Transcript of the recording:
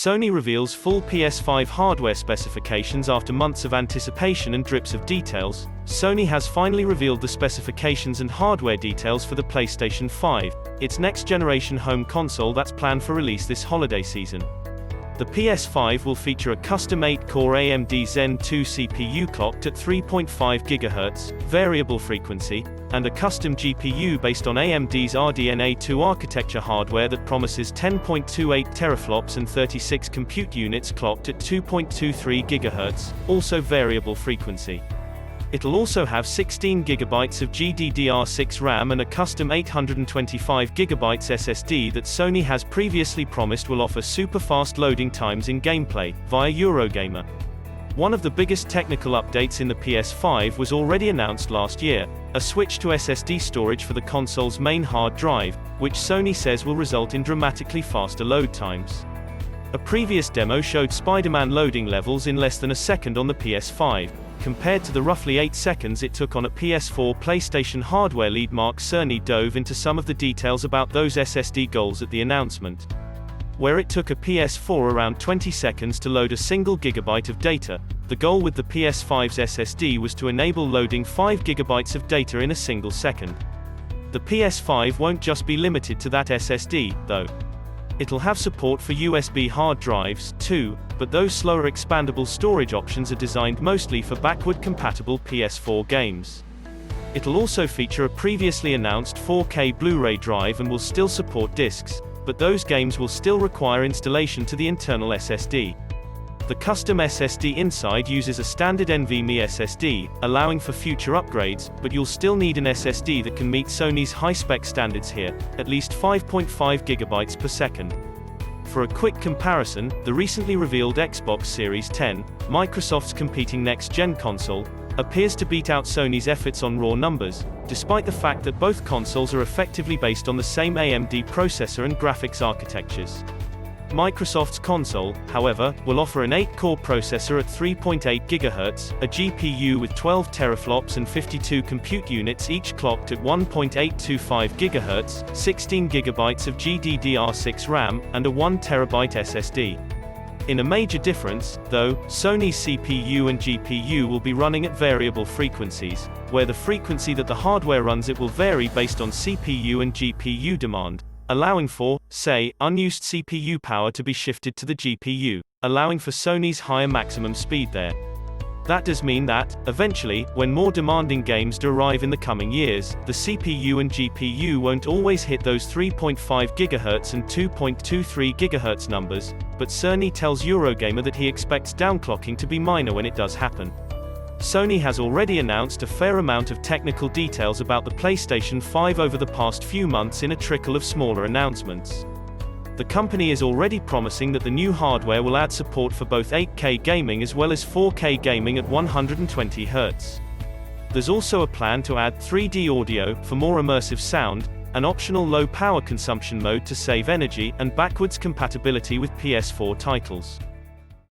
Sony reveals full PS5 hardware specifications after months of anticipation and drips of details. Sony has finally revealed the specifications and hardware details for the PlayStation 5, its next-generation home console that's planned for release this holiday season. The PS5 will feature a custom 8-core AMD Zen 2 CPU clocked at 3.5 GHz, variable frequency, and a custom GPU based on AMD's RDNA 2 architecture hardware that promises 10.28 teraflops and 36 compute units clocked at 2.23 GHz, also variable frequency. It'll also have 16 GB of GDDR6 RAM and a custom 825 GB SSD that Sony has previously promised will offer super-fast loading times in gameplay, via Eurogamer. One of the biggest technical updates in the PS5 was already announced last year, a switch to SSD storage for the console's main hard drive, which Sony says will result in dramatically faster load times. A previous demo showed Spider-Man loading levels in less than a second on the PS5, compared to the roughly 8 seconds it took on a PS4. PlayStation hardware lead Mark Cerny dove into some of the details about those SSD goals at the announcement. Where it took a PS4 around 20 seconds to load a single gigabyte of data, the goal with the PS5's SSD was to enable loading 5 GB of data in a single second. The PS5 won't just be limited to that SSD, though. It'll have support for USB hard drives, too, but those slower expandable storage options are designed mostly for backward-compatible PS4 games. It'll also feature a previously announced 4K Blu-ray drive and will still support discs, but those games will still require installation to the internal SSD. The custom SSD inside uses a standard NVMe SSD, allowing for future upgrades, but you'll still need an SSD that can meet Sony's high-spec standards here, at least 5.5 GB per second. For a quick comparison, the recently revealed Xbox Series X, Microsoft's competing next-gen console, appears to beat out Sony's efforts on raw numbers, despite the fact that both consoles are effectively based on the same AMD processor and graphics architectures. Microsoft's console, however, will offer an 8-core processor at 3.8 GHz, a GPU with 12 teraflops and 52 compute units each clocked at 1.825 GHz, 16 GB of GDDR6 RAM, and a 1 TB SSD. In a major difference, though, Sony's CPU and GPU will be running at variable frequencies, where the frequency that the hardware runs it will vary based on CPU and GPU demand, allowing for, say, unused CPU power to be shifted to the GPU, allowing for Sony's higher maximum speed there. That does mean that, eventually, when more demanding games do arrive in the coming years, the CPU and GPU won't always hit those 3.5 GHz and 2.23 GHz numbers, but Cerny tells Eurogamer that he expects downclocking to be minor when it does happen. Sony has already announced a fair amount of technical details about the PlayStation 5 over the past few months in a trickle of smaller announcements. The company is already promising that the new hardware will add support for both 8K gaming as well as 4K gaming at 120 Hz. There's also a plan to add 3D audio for more immersive sound, an optional low power consumption mode to save energy, and backwards compatibility with PS4 titles.